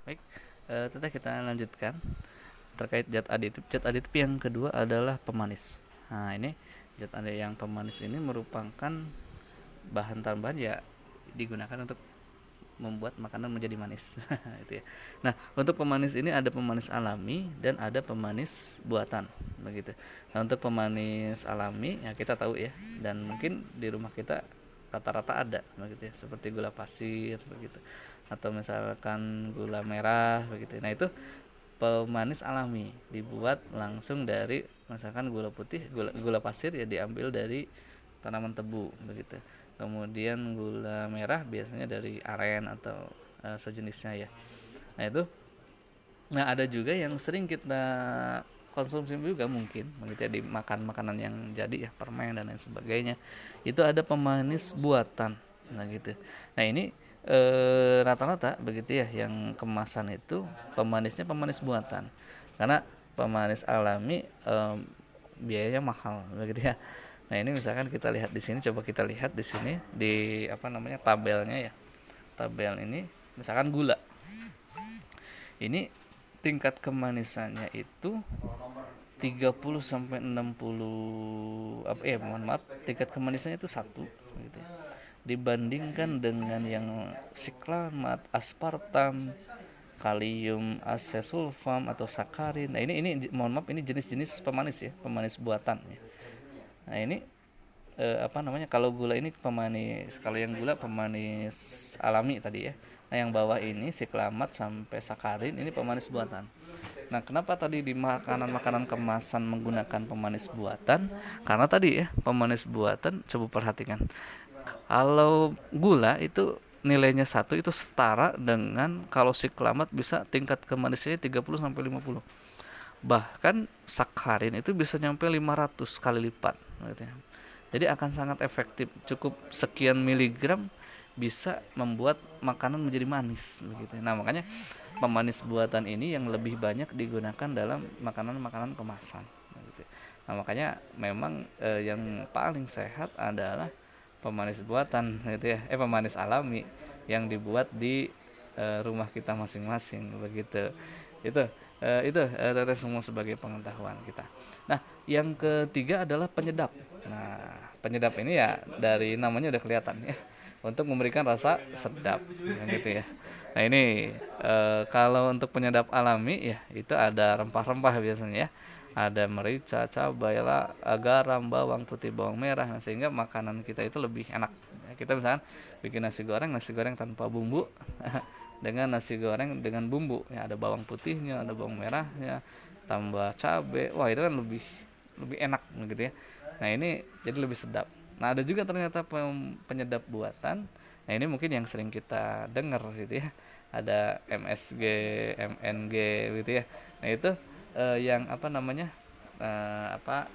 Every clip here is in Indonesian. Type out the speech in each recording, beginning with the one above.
Baik, teteh kita lanjutkan terkait zat aditif. Zat aditif yang kedua adalah pemanis. Nah, ini zat aditif yang pemanis ini merupakan bahan tambahan ya, digunakan untuk membuat makanan menjadi manis. Itu ya. Nah, untuk pemanis ini ada pemanis alami dan ada pemanis buatan, begitu. Nah, untuk pemanis alami ya kita tahu ya, dan mungkin di rumah kita rata-rata ada begitu ya, seperti gula pasir begitu, atau misalkan gula merah begitu. Nah, itu pemanis alami dibuat langsung dari misalkan gula putih, gula pasir ya diambil dari tanaman tebu begitu. Kemudian gula merah biasanya dari aren atau sejenisnya ya. Nah, itu. Nah, ada juga yang sering kita konsumsi juga mungkin begitu ya, di makanan yang jadi ya, permen dan lain sebagainya. Itu ada pemanis buatan. Nah, gitu. Nah, ini rata-rata begitu ya, yang kemasan itu pemanisnya pemanis buatan. Karena pemanis alami biayanya mahal begitu ya. Nah, ini misalkan kita lihat di sini, coba kita lihat di sini di apa namanya tabelnya ya. Tabel ini misalkan gula. Ini tingkat kemanisannya itu 30 sampai 60, apa ya, mohon maaf, tingkat kemanisannya itu satu gitu ya. Dibandingkan dengan yang siklamat, aspartam, kalium asesulfam atau sakarin. Nah, ini mohon maaf, ini jenis-jenis pemanis ya, pemanis buatan ya. Nah, ini apa namanya, kalau gula ini pemanis, kalau yang gula pemanis alami tadi ya. Nah, yang bawah ini siklamat sampai sakarin ini pemanis buatan. Nah, kenapa tadi di makanan-makanan kemasan menggunakan pemanis buatan? Karena tadi ya, pemanis buatan, coba perhatikan, kalau gula itu nilainya satu itu setara dengan kalau siklamat bisa tingkat kemanisannya 30 sampai 50. Bahkan sakarin itu bisa nyampe 500 kali lipat gitu ya. Jadi akan sangat efektif, cukup sekian miligram bisa membuat makanan menjadi manis begitu. Nah, makanya pemanis buatan ini yang lebih banyak digunakan dalam makanan-makanan kemasan begitu. Nah, makanya memang yang paling sehat adalah pemanis buatan gitu ya. Pemanis alami yang dibuat di rumah kita masing-masing begitu. Itu teteh semua sebagai pengetahuan kita. Nah, yang ketiga adalah penyedap. Nah, penyedap ini ya dari namanya udah kelihatan ya, untuk memberikan rasa sedap gitu ya. Nah, ini kalau untuk penyedap alami ya itu ada rempah-rempah biasanya ya. Ada merica, cabai, garam, bawang putih, bawang merah, nah, sehingga makanan kita itu lebih enak. Kita misalkan bikin nasi goreng tanpa bumbu dengan nasi goreng dengan bumbu ya, ada bawang putihnya, ada bawang merahnya, tambah cabai, wah itu kan lebih lebih enak gitu ya. Nah, ini jadi lebih sedap. Nah, ada juga ternyata penyedap buatan. Nah, ini mungkin yang sering kita dengar gitu ya, ada MSG, MNG gitu ya. Nah, itu yang apa namanya, apa,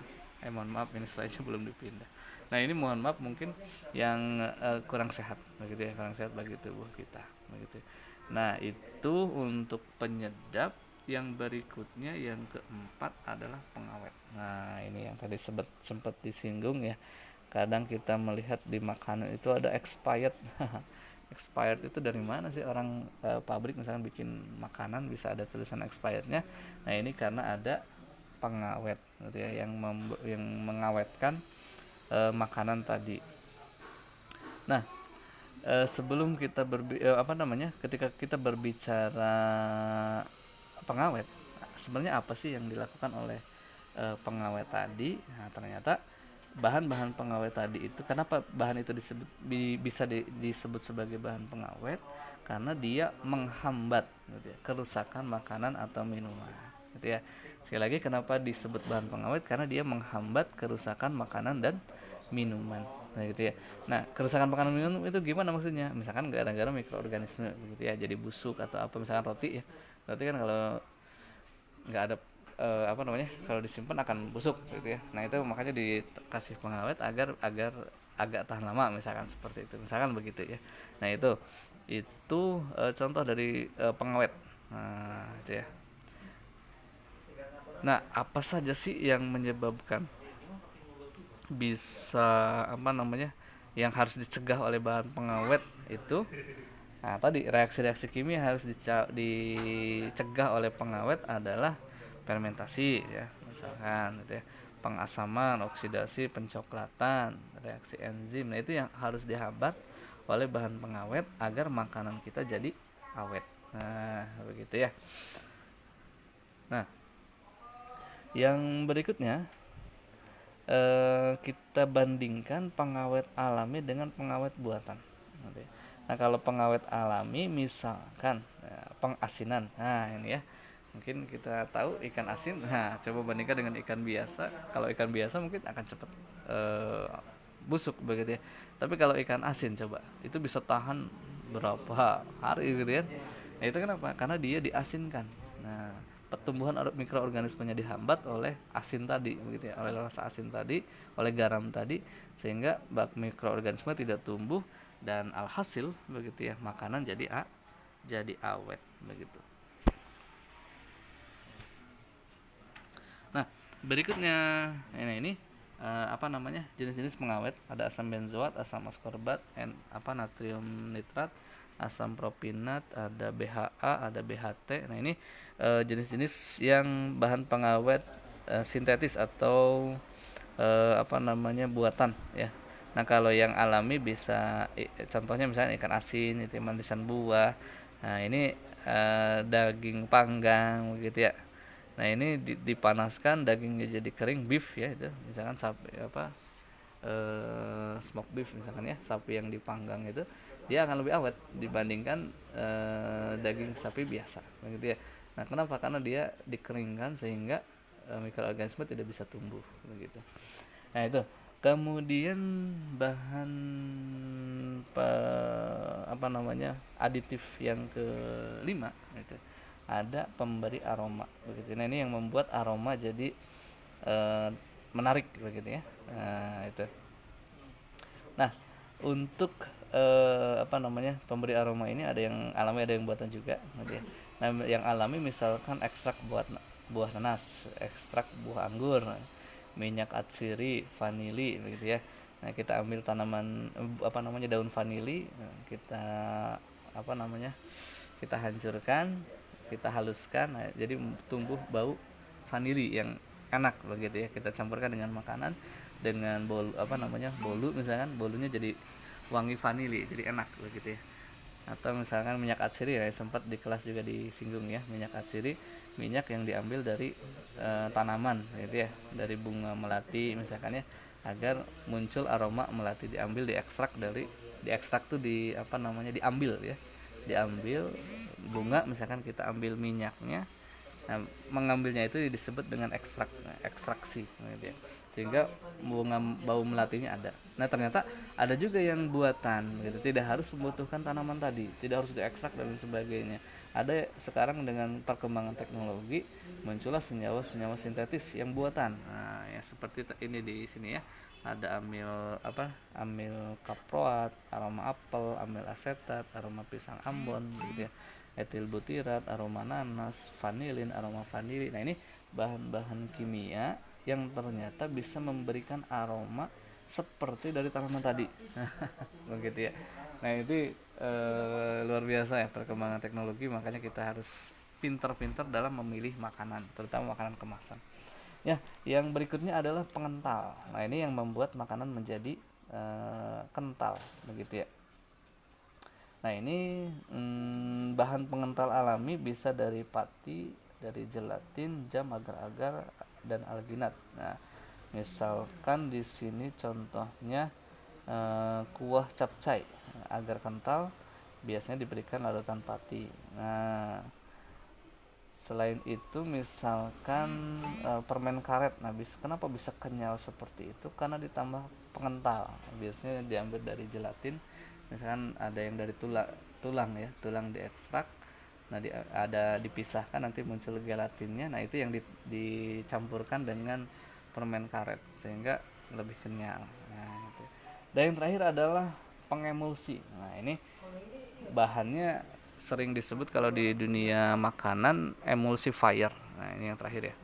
mohon maaf ini slide-nya belum dipindah. Nah, ini mohon maaf mungkin yang kurang sehat begitu ya, kurang sehat bagi tubuh kita begitu. Nah, itu untuk penyedap. Yang berikutnya yang keempat adalah pengawet. Nah, ini yang tadi sempat disinggung ya. Kadang kita melihat di makanan itu ada expired. Expired itu dari mana sih orang pabrik misalnya bikin makanan bisa ada tulisan expirednya? Nah, ini karena ada pengawet gitu ya, yang mengawetkan makanan tadi. Nah, sebelum kita apa namanya, ketika kita berbicara pengawet, sebenarnya apa sih yang dilakukan oleh pengawet tadi? Nah, ternyata bahan-bahan pengawet tadi itu, kenapa bahan itu bisa disebut sebagai bahan pengawet? Karena dia menghambat gitu ya, kerusakan makanan atau minuman gitu ya. Sekali lagi, kenapa disebut bahan pengawet? Karena dia menghambat kerusakan makanan dan minuman. Nah, gitu ya. Nah, kerusakan makanan minum itu gimana maksudnya? Misalkan gara-gara mikroorganisme gitu ya, jadi busuk atau apa, misalkan roti ya. Roti kan kalau nggak ada apa namanya, kalau disimpan akan busuk gitu ya. Nah, itu makanya dikasih pengawet agar agar agak tahan lama, misalkan seperti itu, misalkan begitu ya. Nah, itu contoh dari pengawet. Nah, itu ya. Nah, apa saja sih yang menyebabkan bisa apa namanya, yang harus dicegah oleh bahan pengawet itu? Nah, tadi reaksi-reaksi kimia harus dicegah oleh pengawet adalah fermentasi ya, misalkan gitu ya, pengasaman, oksidasi, pencoklatan, reaksi enzim. Nah, itu yang harus dihambat oleh bahan pengawet agar makanan kita jadi awet. Nah, begitu ya. Nah, yang berikutnya kita bandingkan pengawet alami dengan pengawet buatan. Nah, kalau pengawet alami misalkan pengasinan. Nah, ini ya. Mungkin kita tahu ikan asin. Nah, coba bandingkan dengan ikan biasa. Kalau ikan biasa mungkin akan cepat busuk begitu ya. Tapi kalau ikan asin coba, itu bisa tahan berapa hari gitu ya. Nah, itu kenapa? Karena dia diasinkan. Nah, pertumbuhan mikroorganismenya dihambat oleh asin tadi begitu ya, oleh rasa asin tadi, oleh garam tadi, sehingga mikroorganisme tidak tumbuh dan alhasil begitu ya, makanan jadi awet begitu. Nah, berikutnya ini apa namanya, jenis-jenis pengawet. Ada asam benzoat, asam askorbat, natrium nitrat, asam propinat, ada BHA, ada BHT. Nah, ini jenis-jenis yang bahan pengawet sintetis atau buatan ya. Nah, kalau yang alami bisa contohnya misalnya ikan asin, itu manisan buah. Nah, ini daging panggang begitu ya. Nah, ini dipanaskan dagingnya jadi kering, beef ya, itu misalkan sapi smoke beef misalkan ya, sapi yang dipanggang itu dia akan lebih awet dibandingkan daging sapi biasa begitu ya. Nah, kenapa? Karena dia dikeringkan sehingga mikroorganisme tidak bisa tumbuh begitu. Nah, itu kemudian bahan aditif yang kelima itu ada pemberi aroma begitu. Nah, ini yang membuat aroma jadi menarik begitu ya. Nah, itu. Nah, untuk pemberi aroma ini ada yang alami, ada yang buatan juga gitu ya. Nah, yang alami misalkan ekstrak buah nanas, ekstrak buah anggur, minyak atsiri, vanili begitu ya. Nah, kita ambil tanaman daun vanili, kita kita hancurkan, kita haluskan, nah, jadi tumbuh bau vanili yang enak begitu ya. Kita campurkan dengan makanan, dengan bolu misalkan, bolunya jadi wangi vanili, jadi enak begitu ya. Atau misalkan minyak atsiri ya, sempat di kelas juga disinggung ya, minyak atsiri, minyak yang diambil dari tanaman gitu ya, dari bunga melati misalkan ya, agar muncul aroma melati, diekstrak tuh diambil ya, diambil bunga misalkan, kita ambil minyaknya. Nah, mengambilnya itu disebut dengan ekstraksi gitu ya. Sehingga bunga bau melatinya ada. Nah, ternyata ada juga yang buatan gitu, tidak harus membutuhkan tanaman tadi, tidak harus diekstrak dan sebagainya. Ada sekarang dengan perkembangan teknologi muncullah senyawa-senyawa sintetis yang buatan. Nah, ya seperti ini di sini ya. Ada amil kaproat, aroma apel, amil asetat, aroma pisang ambon gitu ya, etil butirat, aroma nanas, vanilin, aroma vanili. Nah, ini bahan-bahan kimia yang ternyata bisa memberikan aroma seperti dari tanaman tadi. Begitu ya. Nah, itu luar biasa ya perkembangan teknologi, makanya kita harus pintar-pintar dalam memilih makanan, terutama makanan kemasan. Ya, yang berikutnya adalah pengental. Nah, ini yang membuat makanan menjadi kental begitu ya. Nah, ini bahan pengental alami bisa dari pati, dari gelatin, jam, agar-agar, dan alginat. Nah, misalkan di sini contohnya kuah capcay agar kental biasanya diberikan larutan pati. Nah, selain itu misalkan permen karet. Nah, kenapa bisa kenyal seperti itu? Karena ditambah pengental. Biasanya diambil dari gelatin. Misalkan ada yang dari tulang ya, tulang diekstrak. Nah, ada dipisahkan, nanti muncul gelatinnya. Nah, itu yang dicampurkan dengan permen karet sehingga lebih kenyal. Nah, itu. Dan yang terakhir adalah pengemulsi. Nah, ini bahannya sering disebut kalau di dunia makanan emulsifier. Nah, ini yang terakhir ya,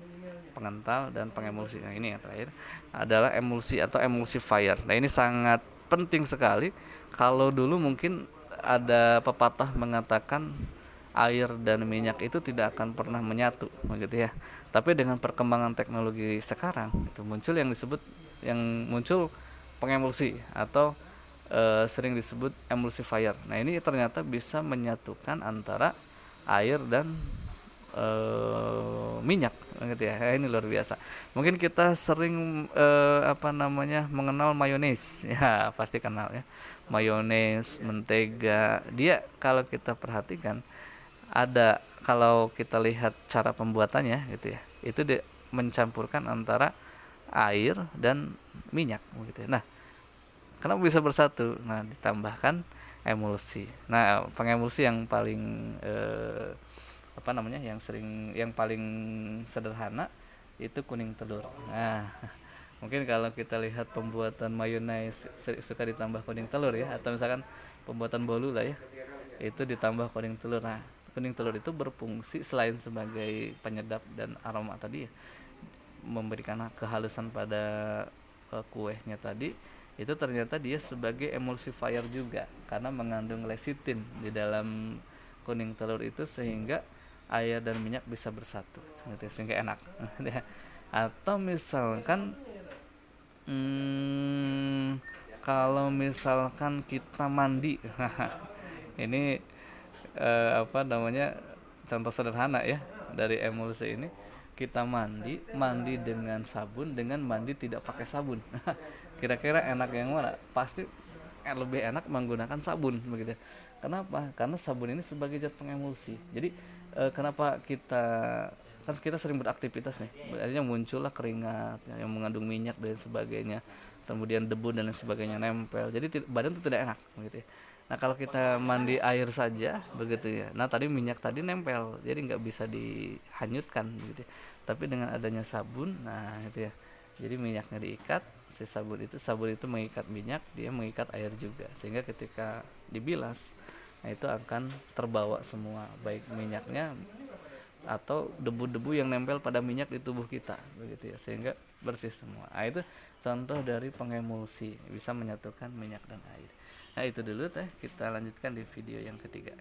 pengental dan pengemulsi. Nah, ini yang terakhir adalah emulsi atau emulsifier. Nah, ini sangat penting sekali. Kalau dulu mungkin ada pepatah mengatakan air dan minyak itu tidak akan pernah menyatu, begitu ya. Tapi dengan perkembangan teknologi sekarang itu muncul pengemulsi atau sering disebut emulsifier. Nah, ini ternyata bisa menyatukan antara air dan minyak, gitu ya. Ini luar biasa. Mungkin kita sering mengenal mayones. Ya, pasti kenal ya. Mayones, mentega. Dia kalau kita perhatikan ada, kalau kita lihat cara pembuatannya gitu ya. Itu dia mencampurkan antara air dan minyak gitu ya. Nah, kenapa bisa bersatu? Nah, ditambahkan emulsi. Nah, pengemulsi yang paling yang paling sederhana itu kuning telur. Nah, mungkin kalau kita lihat pembuatan mayonnaise suka ditambah kuning telur ya, atau misalkan pembuatan bolu lah ya, itu ditambah kuning telur. Nah, kuning telur itu berfungsi selain sebagai penyedap dan aroma tadi ya, memberikan kehalusan pada kuenya tadi, itu ternyata dia sebagai emulsifier juga karena mengandung lecithin di dalam kuning telur itu, sehingga air dan minyak bisa bersatu gitu, sehingga enak. Atau misalkan kalau misalkan kita mandi ini contoh sederhana ya dari emulsi ini. Kita mandi dengan sabun, dengan mandi tidak pakai sabun. Kira-kira enak yang mana? Pasti lebih enak menggunakan sabun, begitu. Kenapa? Karena sabun ini sebagai zat pengemulsi. Jadi kenapa kita sering beraktivitas nih, akhirnya muncullah keringat yang mengandung minyak dan sebagainya, kemudian debu dan lain sebagainya nempel, jadi badan itu tidak enak, begitu ya. Nah, kalau kita mandi air saja, begitu ya, nah tadi minyak tadi nempel, jadi nggak bisa dihanyutkan, begitu ya. Tapi dengan adanya sabun, nah itu ya, jadi minyaknya diikat, sabun itu mengikat minyak, dia mengikat air juga, sehingga ketika dibilas, nah itu akan terbawa semua, baik minyaknya atau debu-debu yang nempel pada minyak di tubuh kita, begitu ya, sehingga bersih semua. Nah, itu contoh dari pengemulsi, bisa menyatukan minyak dan air. Nah, itu dulu teh, kita lanjutkan di video yang ketiga.